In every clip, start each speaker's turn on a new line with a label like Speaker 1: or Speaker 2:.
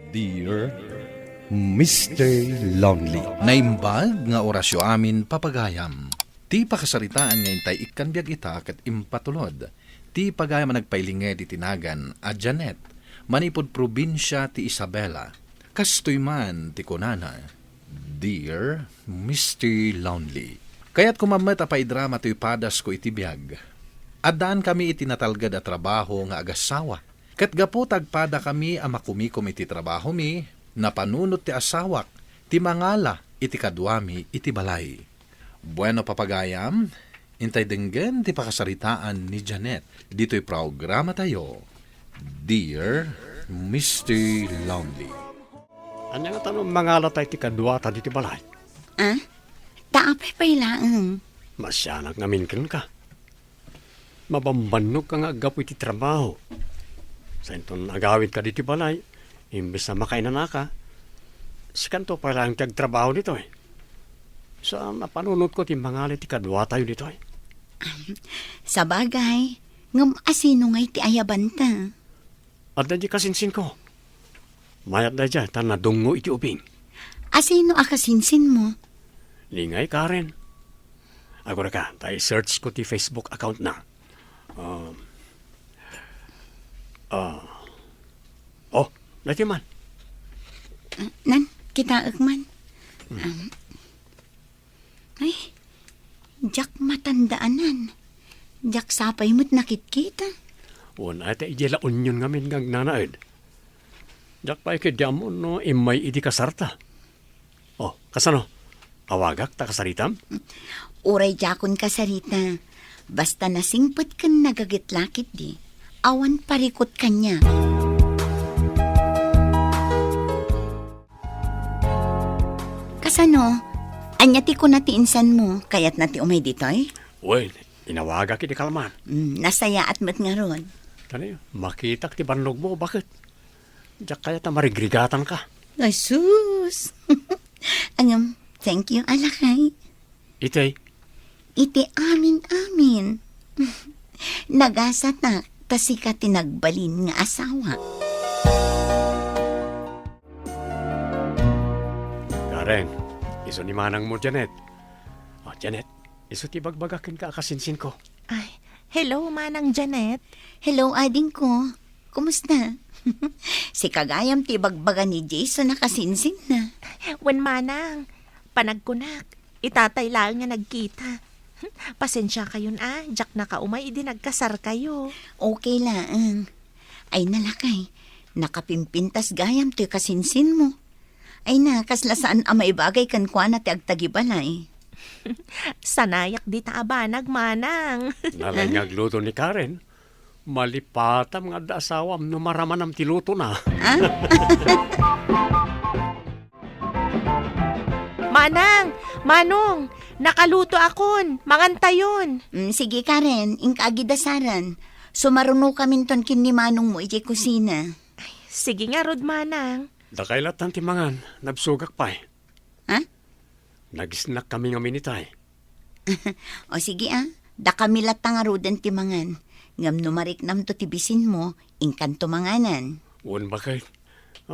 Speaker 1: Dear Mr. Lonely.
Speaker 2: Naimbag nga orasyo amin papagayam. Ti pakasaritaan ngayon tay ikan biyag ita kat impatulod. Ti pagayam nagpailinge di tinagan a Janet. Manipod probinsya ti Isabela. Kastoy man ti kunana. Dear Mr. Lonely. Kaya't kumamat apay drama ti padas ko iti biyag. Adaan kami itinatalgad a trabaho nga agasawa. Kat gapo tagpada kami a makumikom iti trabaho mi, napanunot ti asawak, ti mangala, iti kadwami, iti balay. Bueno papagayam, intay denggen ti pakasaritaan ni Janet. Dito'y programa tayo, Dear Mr. Lonely.
Speaker 3: Anya nga tanong mangala tayo ti kadwa ta diti balay.
Speaker 4: Ah? Taapay pailaang.
Speaker 3: Masyanak ngamin ka. Mabambanog ka nga agapoy ti trabaho. Sa inton agawid ka diti balay, imbes na makainan ka, sikanto pa lang tagtrabaho dito eh. Sa napanunod ko ti mangali ti kadwa tayo dito eh.
Speaker 4: Sa bagay, ngam asino ngay ti ayabanta.
Speaker 3: At di kasinsin ko. Mayat da dyan, ta nadungo iti ubing.
Speaker 4: Asino akasinsin mo?
Speaker 3: Lingay Karen. Agora ka, tayo search ko ti Facebook account na. Lati man.
Speaker 4: Nan, kita agman. Ay, jak matandaanan. Jak sapay mo't nakit-kita.
Speaker 3: Wala tayo ijela unyon ngamin ngang nanaid. Jak pa ikidya mo no imay idi kasarta. Kasano? Awagak ta kasaritam?
Speaker 4: Uray jakon kasarita. Basta nasingpot kan nagagitlakit di. Awan parikot kanya. Kasano? Anya ti ko natiinsan mo, kaya't nati umay ditoy?
Speaker 3: Well, inawagak iti kalman.
Speaker 4: Nasaya at mat nga ron.
Speaker 3: Tani, makita ti banlog mo, bakit? Jak kaya ta marigrigatan ka.
Speaker 4: Ay, sus! Thank you, alakay.
Speaker 3: Itay,
Speaker 4: Iti amin. Nagasata, tasika tinagbalin nga asawa.
Speaker 3: Karen, iso ni manang mo, Janet. Janet, iso ti bagbagakin ka akasinsin ko.
Speaker 5: Ay, hello, Manang Janet.
Speaker 4: Hello, ading ko. Kumusta? Si kagayam ti bagbaga ni Jason nakasinsin na.
Speaker 5: Wen Manang, panagkunak, itatay lang nga nagkita. Pasensya kayon jak nakaumay, idi nagkasar kayo.
Speaker 4: Okay lang. Ay nalakay, nakapimpintas gayam ti kasinsin mo. Ay na, kaslasaan amay bagay kan kwa na ti agtagibalay.
Speaker 5: Sanayak di taabanag, Manang.
Speaker 3: Nalay luto ni Karen. Malipatam nga da asawam no maramanam ti luto na.
Speaker 5: Manong, nakaluto akon, mangantayon.
Speaker 4: Sige Karen, inkagidasaran. Sumaruno kami ton kin ni Manong mo iti kusina.
Speaker 5: Sige nga, Rod, Manang.
Speaker 3: Dakailat ang timangan, nabsugak pa eh.
Speaker 4: Ha?
Speaker 3: Nagisnak kami nga minitay.
Speaker 4: O sige da kami latang arudan timangan. Ngam numarik nam to tibisin mo, ingkan tumanganan.
Speaker 3: Uwan bakit?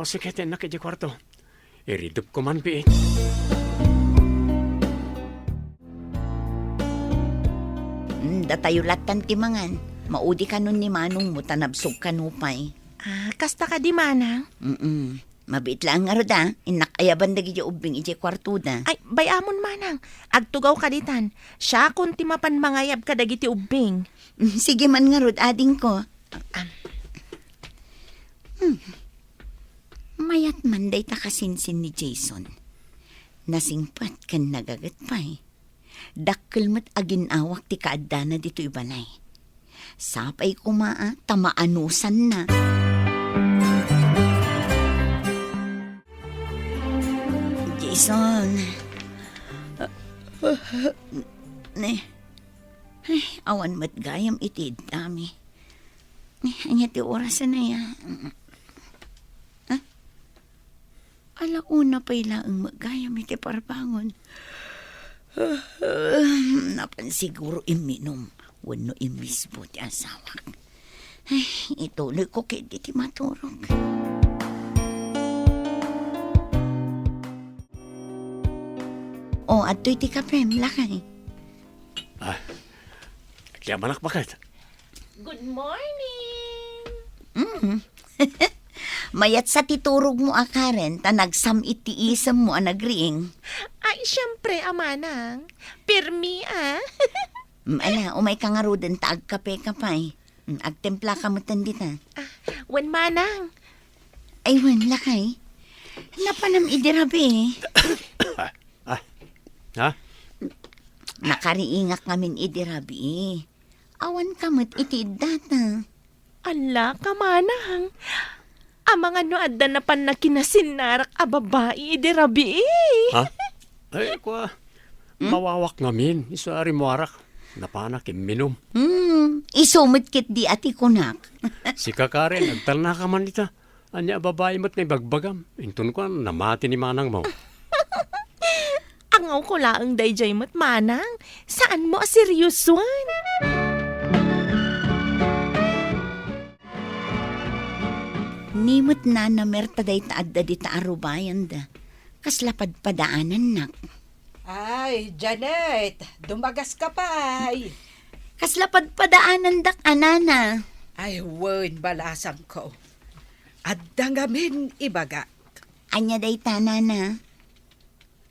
Speaker 3: Sige, tenak iti kwarto. Iridup ko man piit.
Speaker 4: Datayo latan timangan. Maudi ka nun ni Manong mo tanabsog kanupay.
Speaker 5: Kasta ka di, Manang?
Speaker 4: Mabit lang nga roda. Inakayaban dagi di ubing iti kwarto da.
Speaker 5: Ay, bayamon, Manang. Agtugaw ka ditan. Siya kung timapan mangayab ka dagiti ubing.
Speaker 4: Sige man nga rod, ading ko. Mayat man day takasinsin ni Jason. Nasingpat kan nagagat pa'y. Dakkel mo't aginawak ti kaadana dito ibalay. Sapay kumaa, tamaanusan na. Jason. Awan mo't gayam iti dami. Anya ti orasan na ya. Alauna pa'y laang magayam iti parbangon. Napan siguro iminom. Wano imisbo ti asawak. Ay, ituloy ko kaya di maturog. O, at iti kapem, lakay.
Speaker 3: Kaya manak bakit?
Speaker 5: Good morning!
Speaker 4: Mayat sa titurog mo, Karen, ta nagsam itiisam mo ang nagring.
Speaker 5: Ay, syempre, amanang. Pirmi, ah.
Speaker 4: Ala, umay ka nga ro din ta agkape ka pa eh. Agtempla ka mo tandita.
Speaker 5: Wen manang.
Speaker 4: Ay, wan, lakay. Napanam idirabi eh.
Speaker 3: Ha?
Speaker 4: Nakariingak ngamin idirabi eh. Awan kamot iti data.
Speaker 5: Ala, kamanang. Amang ano adda na pan na kinasinarak a babae, di rabi eh.
Speaker 3: Ha? Ay, kwa. Mawawak ngamin. Isari mo arak. Napanak, minum.
Speaker 4: Isumit kit di ati kunak.
Speaker 3: Si Karen, nagtalna ka man dita. Anya babae mo't may bagbagam. Intun ko, namati ni manang mo.
Speaker 5: Angaw ko laang dayjay mo't manang. Saan mo a seryosuan?
Speaker 4: Nimot na merta day taadda di taarubayan da. Kaslapad padaanan nak.
Speaker 6: Ay, Janet, dumagas ka pa ay.
Speaker 4: Kaslapad padaanan dak anana.
Speaker 6: Ay, wen balasang ko. At dangamin ibaga.
Speaker 4: Anya day tanana.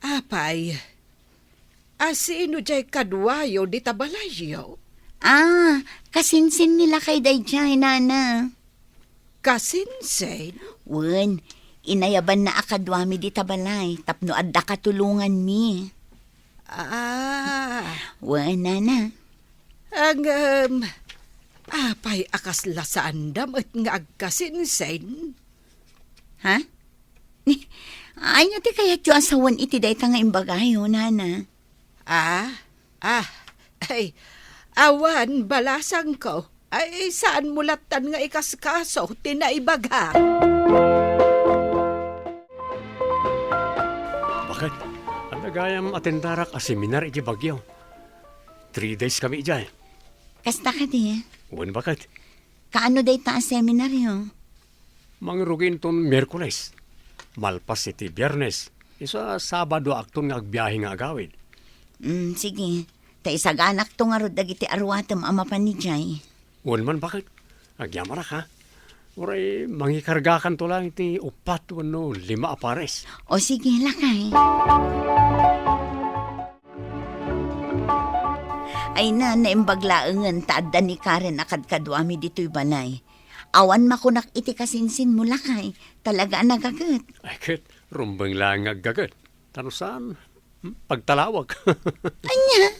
Speaker 6: Apay, asino jay kadwayo di tabalayo?
Speaker 4: Kasinsin nila kay dayjay nana.
Speaker 6: Kasinsen?
Speaker 4: Wen, inayaban na akadwami di tabalay. Tapno adda katulungan mi. Wen, nana.
Speaker 6: Ang, apay akas lasandam at nga agkasinsen?
Speaker 4: Ha? Anya ti kaya tiyo asawan iti day ta nga imbagayo, nana.
Speaker 6: Ay, awan balasang ko. Ay, saan mulatan nga ikaskaso, tinaibaga?
Speaker 3: Bakit? Ang nagayam atendarak a seminar iti Bagyo. 3 days kami ijay.
Speaker 4: Kasta ka di.
Speaker 3: Uwan bakit?
Speaker 4: Kaano day ta ang seminaryo?
Speaker 3: Mangrugin ton Miyerkules. Malpas iti Biyernes. Isa Sabado akton nga agbiyahe nga agawid.
Speaker 4: Sige. Ta isaganak to nga rod dagiti arwatem amapan ni Jay.
Speaker 3: Uwan man bakit? Agyamarak ha? Uray, mangikargakan to lang iti 4 o 5 apares.
Speaker 4: O sige, lakay. Ay na, naimbaglaangan taadda ni Karen akad-kadwami dito'y balay. Awan makunak iti kasinsin mo, lakay. Talaga nagagat.
Speaker 3: Ay kit, rumbang lang aggagat. Tanusan, pagtalawag.
Speaker 4: Anya?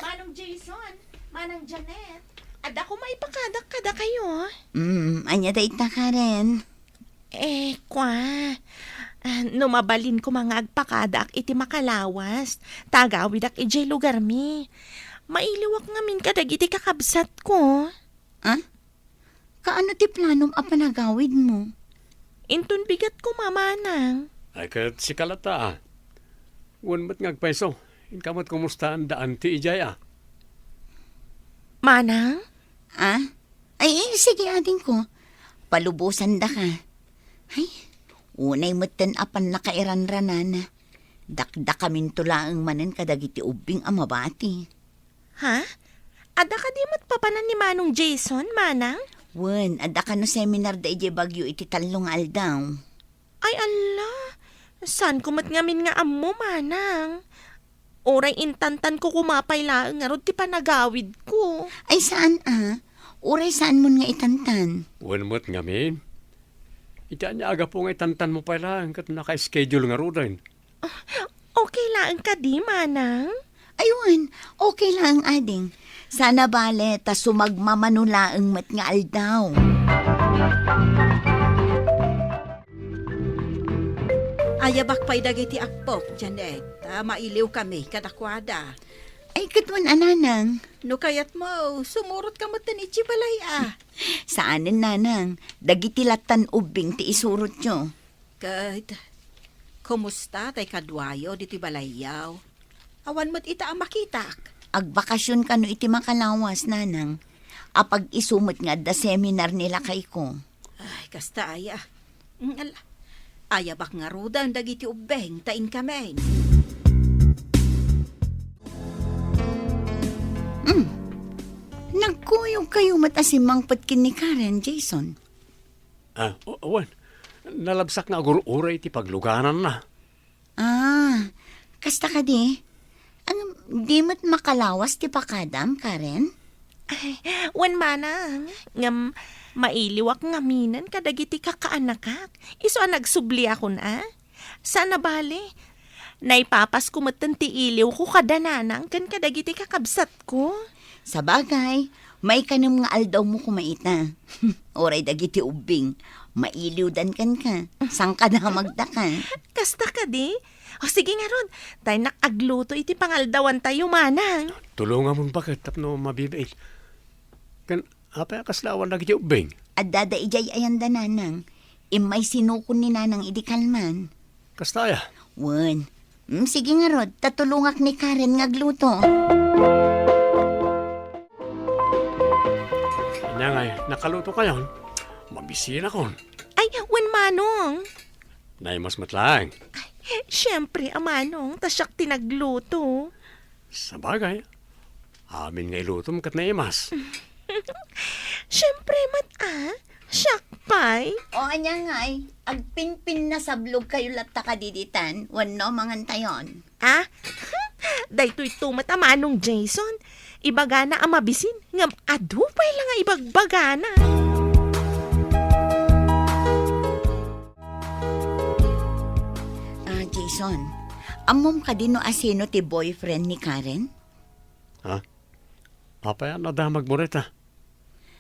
Speaker 5: Manong Jason, Manang Janet, ada ko maipakadak kada kayo.
Speaker 4: Anya day ta, Karen.
Speaker 5: Numabalin ko mga agpakadak iti makalawas. Tagawid ak ijay lugar mi. Mailiwak ngamin kadag iti kakabsat ko.
Speaker 4: Kaano ti planom a panagawid mo?
Speaker 5: Intun bigat ko mamanang.
Speaker 3: Ay kat si Kalata Uwan mat ngagpeso. Inkamot kumusta ang daan ti ijay
Speaker 5: Manang?
Speaker 4: Ay, sige ading ko. Palubusan da ka. Ay, unay moten apan nakairanranan. Dakda kamin tulaang manen kadagiti ubing amabati.
Speaker 5: Ha? Ada ka di matpapanan ni Manong Jason, Manang?
Speaker 4: Wen, adda ka no seminar da ije Bagyo iti talong aldaw.
Speaker 5: Ay ala, saan kumat ngamin nga ammo, Manang? Oray intantan ko kumapay laang nga rod ti panagawid ko.
Speaker 4: Ay saan Uray saan mo nga itantan?
Speaker 3: Uwan mo't ngamin. Ita niya aga po nga itantan mo pala kat naka-schedule nga rudain.
Speaker 5: Okay lang ka di, Manang?
Speaker 4: Ayun, okay lang ading. Sana bale, ta sumagmamanulaang mat nga aldaw.
Speaker 6: Ayabak pa'y dagiti akpok, Janet. Mailiw kami, kadakwada.
Speaker 4: Ay, katwan ananang.
Speaker 6: No kayat mo, sumurot ka mo tanichi balay
Speaker 4: Saanin nanang, dagiti latan ubing ti isurot nyo.
Speaker 6: Kad, kumusta tay kadwayo diti balayaw? Awan mo't ita ang makitak.
Speaker 4: Agbakasyon ka no iti makalawas, nanang. Apag isumot nga da seminar nila kay ko.
Speaker 6: Ay, kasta aya. Ayabak nga rudan dagiti ubeng, tain kami.
Speaker 4: Kuyog kayo matasimang patkin ni Karen, Jason.
Speaker 3: Wan, nalabsak na agur-uray ti pagluganan na.
Speaker 4: Kasta ka di? Di mo't makalawas ti pakadam, Karen?
Speaker 5: Wan manang, ngam mailiwak ngaminan kadagiti kakaanakak. Iso nagsubli ako na. Sana bali, naipapas ko matan ti iliw ko kadananang kan kadagiti kakabsat ko.
Speaker 4: Sa bagay, may kanam nga aldaw mo kumaita. Oray dagiti ubing, mailiw dan kan ka. Sang ka na magdakan.
Speaker 5: Kasta ka di? O sige nga ron, tayo nakagluto iti pangaldawan tayo manang.
Speaker 3: Tulungan mong bakit tapno mabibait. Kan, apa kaslawan na kiti ubing?
Speaker 4: At dada ijay ayan dananang, imay sinukon ni nanang idikalman.
Speaker 3: Kastaya.
Speaker 4: Wan, sige nga rod, tatulungak ni Karen ngagluto.
Speaker 3: Nya nga, nakaluto kayon. Mabisina kon.
Speaker 5: Ay, wan manong.
Speaker 3: Nay mas matlaang.
Speaker 5: Siyempre, amanong, tasyak tinagluto.
Speaker 3: Sa bagay, amin nga ilutom kat na imas.
Speaker 5: Siyempre, siyak pay.
Speaker 4: O anya nga'y, agpinpin na sablog kayo latta kadiditan, wano mangantayon.
Speaker 5: Daytoy tumat amanong Jason. Ibagana ang mabisin, ngam adupay lang nga ibagbagana.
Speaker 4: Jason, amom ka din no asino ti boyfriend ni Karen?
Speaker 3: Apa yan, nadamag mo rita.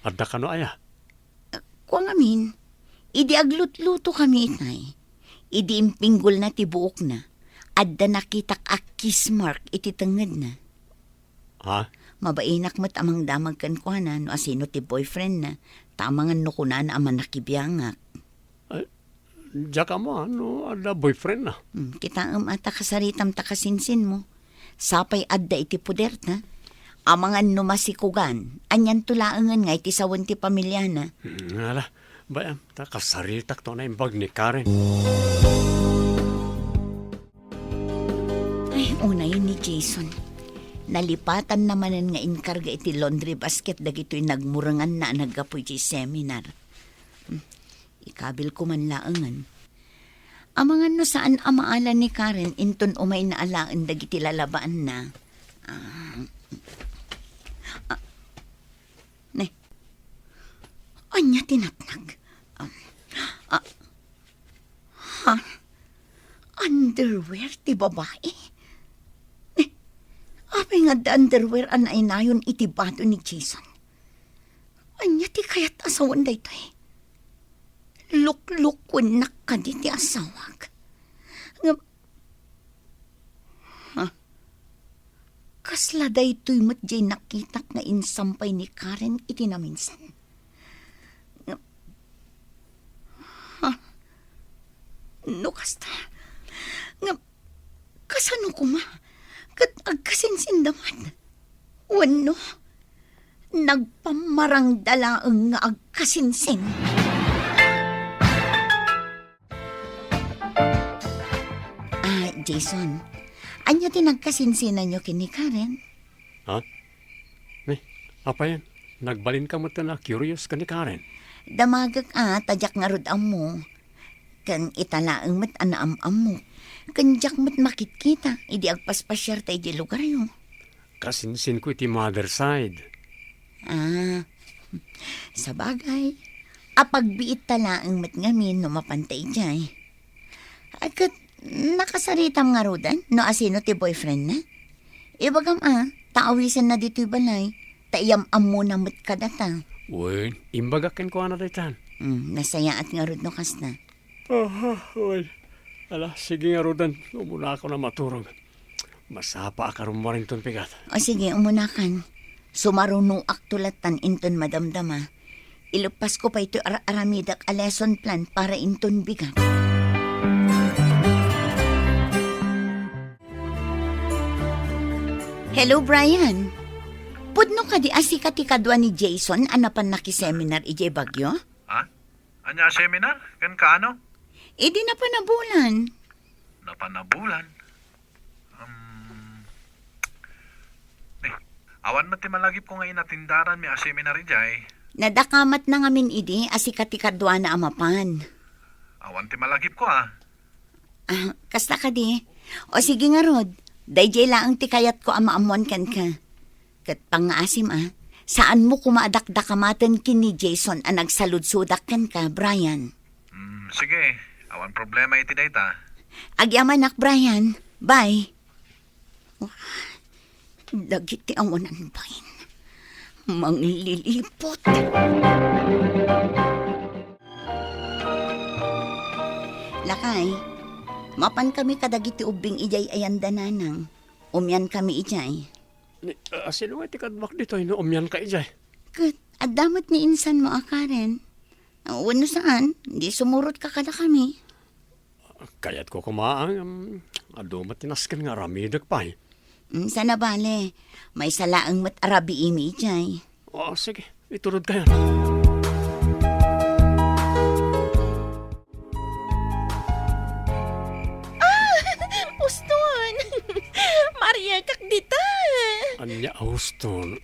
Speaker 3: Adda ka no aya.
Speaker 4: Kung amin, idi aglut-luto kami itay. Idi impinggol na ti buok na. Adda nakitak a kiss mark iti tenged na. Mabainak mo't amang damag kan ko na no asino ti boyfriend na. Tamangan no kunan aman nakibiyangak.
Speaker 3: Diya ka mo, ada boyfriend na.
Speaker 4: Kita ata kasaritam takasinsin mo. Sapay adda iti puder na. Amangan no masikugan. Anyan tulaangan nga iti sawan ti pamilya na.
Speaker 3: Ala, bayam, kasaritak to na imbag ni Karen.
Speaker 4: Ay, unay ni Jason. Nalipatan namanan nga inkarga iti laundry basket dagito'y nagmurangan na naggapoy ti seminar. Ikabil ko man laangan. Amangan no saan amaalan ni Karen inton umay na alaan dagiti lalabaan na. Anya tinatnag. Underwear ti babae? Apay nga da underwear anay nayon iti bato ni Jason. Anya ti kayat asawan da ito eh. Luk-lukun ka di ti asawag. Kasla da ito'y matjay nakitak nga insampay ni Karen iti naminsan. No kasta. Kasano kuma? Kat agkasinsindaman. Wano? Nagpamarang dalaang nga agkasinsin. Jason, anya tinagkasinsinan nyo kini Karen?
Speaker 3: Apa yan? Nagbalin ka mo na curious ka ni Karen.
Speaker 4: Damagag tadyak nga rod mo. Kan italaang mat anaam-am mo. Kan jak mat makit-kita, idi agpaspasyar tayo di lugar yun.
Speaker 3: Kasinsin ko iti mother side.
Speaker 4: Sa bagay, apagbiit talaang mat ngamin no mapantay jay. Agad, nakasaritam nga rodan, no asino ti boyfriend na? Ibagam taawisan na dito'y balay, taiyam-am mo na mat kadata.
Speaker 3: Uy, imbagakin ko na daytan.
Speaker 4: Nasaya at nga rod no kas na.
Speaker 3: Uy, ala, sige nga rodan, umuna ako na maturog. Masapa ka rumarin ton pigat.
Speaker 4: O sige, umunakan. Sumaruno aktulatan inton madamdama. Ilupas ko pa ito aramidak a lesson plan para inton bigat. Hello, Brian. Pudno ka di asika ti kadwa ni Jason anapan nakiseminar ije bagyo?
Speaker 7: Anya seminar? Kan kaano?
Speaker 4: Di na panabulan.
Speaker 7: Napanabulan? Awan mati malagip ko nga inatindaran mi a seminary jay.
Speaker 4: Nadakamat na ngamin idi, asikati-kadwa na amapan.
Speaker 7: Awan ti malagip ko ah.
Speaker 4: Ah, kasta ka di. O sige nga, Rod. Dayjay lang ti kayat ko amaamuan kan ka. Kat pangaasim saan mo kumadakdakamatan kin ni Jason ang nagsaludsudak kan ka, Brian?
Speaker 7: Sige, awan problema iti dayta.
Speaker 4: Agyaman nak, Brian. Bye. Oh, dagiti ang unan bain. Manglilipot. Lakay, mapan kami kadagiti ubing ijay ayandananang. Umyan kami ijay.
Speaker 3: Sino nga tikadbak dito, inuumyan ka ijay.
Speaker 4: Kat, adamat ni insan mo, Karen. Wano saan, di sumurot ka kada kami.
Speaker 3: Kayat ko kumaang, adumat tinaskan nga ramidag pa eh.
Speaker 4: Sana bale, may salaang mat arabi imi ijay.
Speaker 3: O, sige, iturod kayo.
Speaker 5: Uston! Maria kakdita!
Speaker 3: Anya Auston.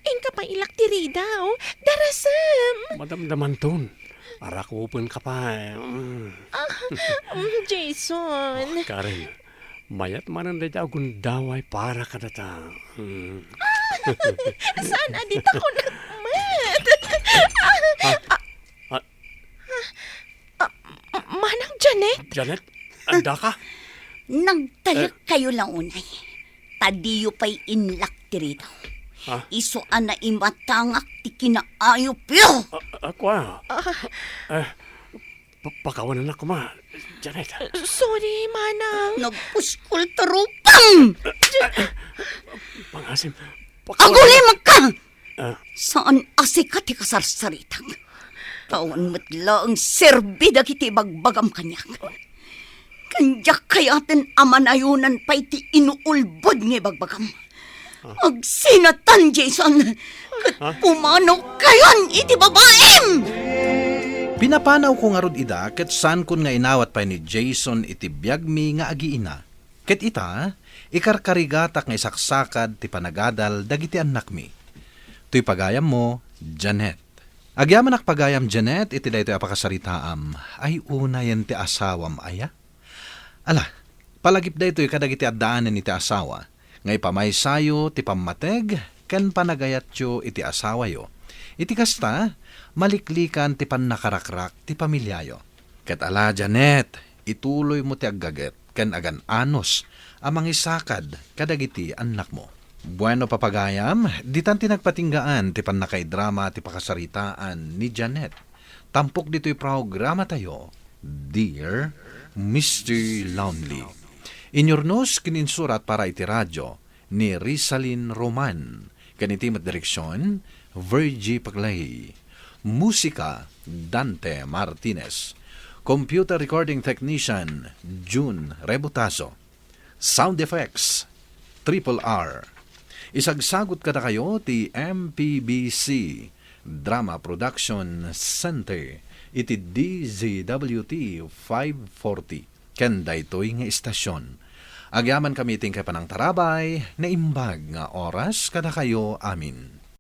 Speaker 5: Ingka pa ilak tiri daw. Darasam!
Speaker 3: Madamdaman ton. Para kupon ka pa.
Speaker 5: Jason!
Speaker 3: Karen, mayat manan da gundaway para ka data.
Speaker 5: Saan adit ako nagmat? Manang Janet?
Speaker 3: Janet, anda ka?
Speaker 4: Nagtalak kayo lang unay. Tadiyo pa'y inlak ti rito.
Speaker 3: Ha?
Speaker 4: Iso na imatangak ti kinaayop yo.
Speaker 3: Ako pakawanan ako ma. Janet.
Speaker 5: Sorry, Manang.
Speaker 4: Nagpuskol tarupang!
Speaker 3: Pangasim.
Speaker 4: Aguli magka!
Speaker 3: Ah.
Speaker 4: Saan asika ti kasarsaritang? Tawan matla ang serbida kiti bagbagam kanyang. Kanyak kayaten amanayunan pa iti inuulbod nga bagbagam. Agsinatan, Jason. Kat pumano kayan iti babaem!
Speaker 2: Pinapanaw ko nga rod ida, ket saan kun nga inawat pa ni Jason iti biyagmi nga agiina. Ket ita, ikarkarigatak nga isaksakad ti panagadal dagiti anak mi. Tuy pagayam mo, Janet. Agyaman ak pagayam, Janet, iti daytoy apakasaritaam, ay una yan ti asawam aya. Ala, palagip daytoy kadagiti addaanan iti asawa, ngay pamaysayo ti pammateg, ken panagayatyo iti asawa yo. Iti kasta, maliklikan ti pannakarakrak ti pamilyayo. Ket ala, Janet, ituloy mo ti aggaget, ken agan anos, amang isakad kadagiti anak mo. Bueno papagayam, ditan tinagpatinggaan ti pannakaidrama ti pakasaritaan ni Janet. Tampok dito'y programa tayo, Dear Mr. Lonely. Inyornos kininsurat para iti radyo ni Rizalyn Roman. Kanitimat direksyon, Virgie Paglay. Musika, Dante Martinez. Computer Recording Technician, June Rebutazo. Sound Effects, Triple R. Isagsagot kada kayo ti MPBC Drama Production Center iti DZWT 540 ken daytoy nga istasyon. Agyaman kami ting kay panang tarabay na imbag nga oras kada kayo amin.